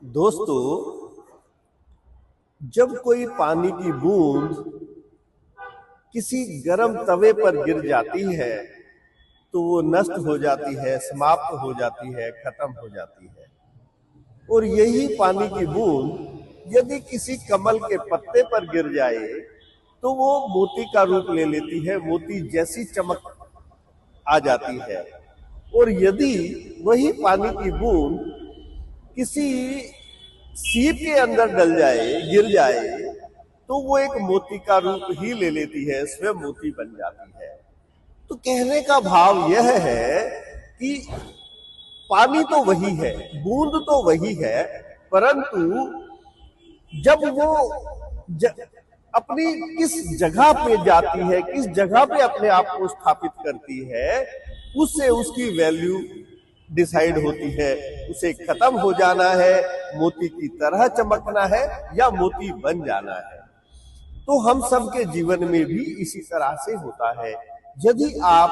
दोस्तों, जब कोई पानी की बूंद किसी गर्म तवे पर गिर जाती है तो वो नष्ट हो जाती है, समाप्त हो जाती है, खत्म हो जाती है। और यही पानी की बूंद यदि किसी कमल के पत्ते पर गिर जाए तो वो मोती का रूप ले लेती है, मोती जैसी चमक आ जाती है। और यदि वही पानी की बूंद किसी सीप के अंदर डल जाए, गिर जाए, तो वो एक मोती का रूप ही ले लेती है, स्वयं मोती बन जाती है। तो कहने का भाव यह है कि पानी तो वही है, बूंद तो वही है, परंतु जब वो अपनी किस जगह पे जाती है, किस जगह पे अपने आप को स्थापित करती है, उससे उसकी वैल्यू डिसाइड होती है। उसे खत्म हो जाना है, मोती की तरह चमकना है, या मोती बन जाना है। तो हम सबके जीवन में भी इसी तरह से होता है। यदि आप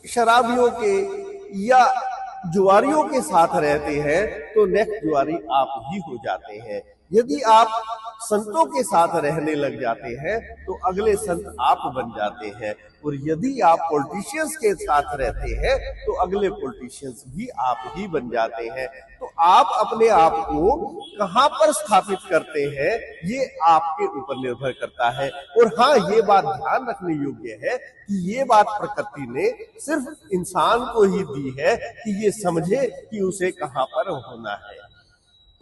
शराबियों के या जुआरियों के साथ रहते हैं तो नेक्स्ट जुआरी आप ही हो जाते हैं। यदि आप संतों के साथ रहने लग जाते हैं तो अगले संत आप बन जाते हैं। और यदि आप पॉलिटिशियंस के साथ रहते हैं तो अगले पॉलिटिशियंस भी आप ही बन जाते हैं। तो आप अपने आप को कहां पर स्थापित करते हैं ये आपके ऊपर निर्भर करता है। और हाँ, ये बात ध्यान रखने योग्य है कि ये बात प्रकृति ने सिर्फ इंसान को ही दी है कि ये समझे कि उसे कहां पर होना है।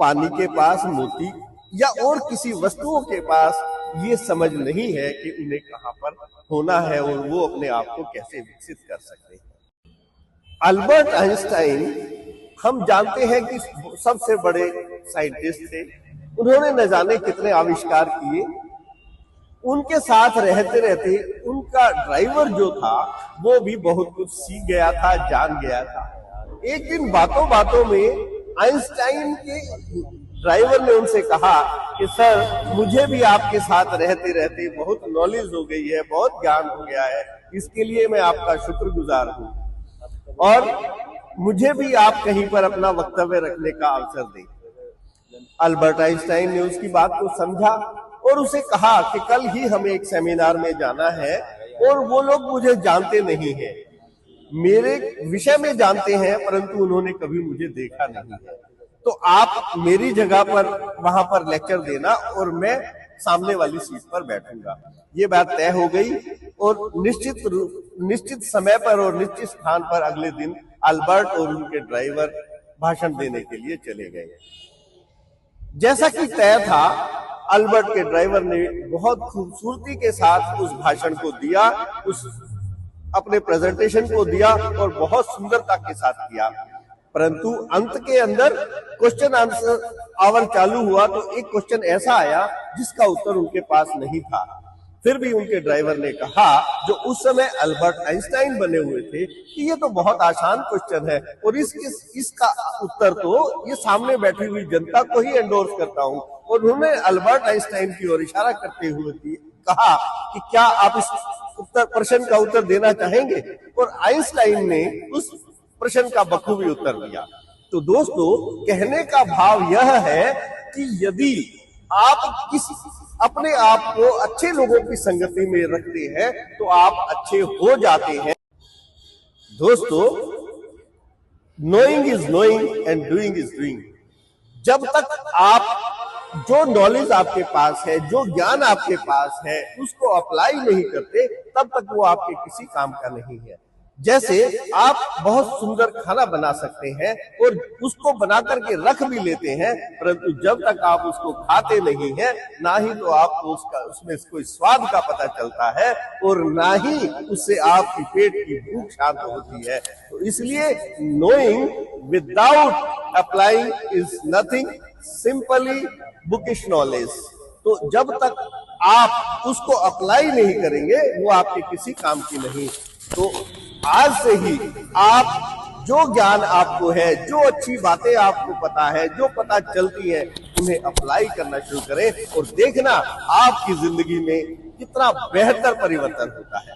पानी के पास, मोती या और किसी वस्तुओं के पास ये समझ नहीं है कि उन्हें कहां पर होना है और वो अपने आप को कैसे विकसित कर सकते हैं। अल्बर्ट आइंस्टाइन हम जानते हैं कि सबसे बड़े साइंटिस्ट थे। उन्होंने न जाने कितने आविष्कार किए। उनके साथ रहते रहते उनका ड्राइवर जो था वो भी बहुत कुछ सीख गया था, जान गया था। एक दिन बातों बातों में आइंस्टाइन के ड्राइवर ने उनसे कहा कि सर, मुझे भी आपके साथ रहते रहते बहुत नॉलेज हो गई है, बहुत ज्ञान हो गया है, इसके लिए मैं आपका शुक्रगुजार हूं और मुझे भी आप कहीं पर अपना वक्तव्य रखने का अवसर दें। अल्बर्ट आइंस्टाइन ने उसकी बात को समझा और उसे कहा कि कल ही हमें एक सेमिनार में जाना है और वो लोग मुझे जानते नहीं है, मेरे विषय में जानते हैं परंतु उन्होंने कभी मुझे देखा नहीं है। तो आप मेरी जगह पर वहां पर लेक्चर देना और मैं सामने वाली सीट पर बैठूंगा। ये बात तय हो गई और निश्चित समय पर और निश्चित स्थान पर अगले दिन अल्बर्ट और उनके ड्राइवर भाषण देने के लिए चले गए। जैसा कि तय था, अल्बर्ट के ड्राइवर ने बहुत खूबसूरती के साथ उस भाषण को दिया, उस अपने प्रेजेंटेशन को दिया और बहुत सुंदरता के साथ किया। परंतु अंत के अंदर क्वेश्चन आंसर आवर चालू हुआ तो एक क्वेश्चन ऐसा आया जिसका उत्तर उनके पास नहीं था। फिर भी उनके ड्राइवर ने कहा, जो उस समय अल्बर्ट आइंस्टाइन बने हुए थे, कि ये तो बहुत आसान क्वेश्चन है और इसका उत्तर तो ये सामने बैठी हुई जनता को ही एंडोर्स करता हूं। और उन्होंने अल्बर्ट आइंस्टाइन की ओर इशारा करते हुए कहा कि क्या आप इस प्रश्न का उत्तर देना चाहेंगे? और आइंस्टाइन ने उस प्रश्न का बखूबी उत्तर दिया। तो दोस्तों, कहने का भाव यह है कि यदि आप अपने आप को अच्छे लोगों की संगति में रखते हैं तो आप अच्छे हो जाते हैं। दोस्तों, knowing is knowing and doing is doing. जब तक आप जो नॉलेज आपके पास है, जो ज्ञान आपके पास है, उसको अप्लाई नहीं करते, तब तक वो आपके किसी काम का नहीं है। जैसे आप बहुत सुंदर खाना बना सकते हैं और उसको बना करके रख भी लेते हैं, परंतु जब तक आप उसको खाते नहीं हैं, ना ही तो आपको उसमें कोई स्वाद का पता चलता है और ना ही उससे आपकी पेट की भूख शांत होती है। तो इसलिए knowing without applying is nothing, simply bookish knowledge. तो जब तक आप उसको अप्लाई नहीं करेंगे वो आपके किसी काम की नहीं। तो आज से ही आप जो ज्ञान आपको है, जो अच्छी बातें आपको पता है, जो पता चलती है, उन्हें अप्लाई करना शुरू करें और देखना आपकी जिंदगी में कितना बेहतर परिवर्तन होता है।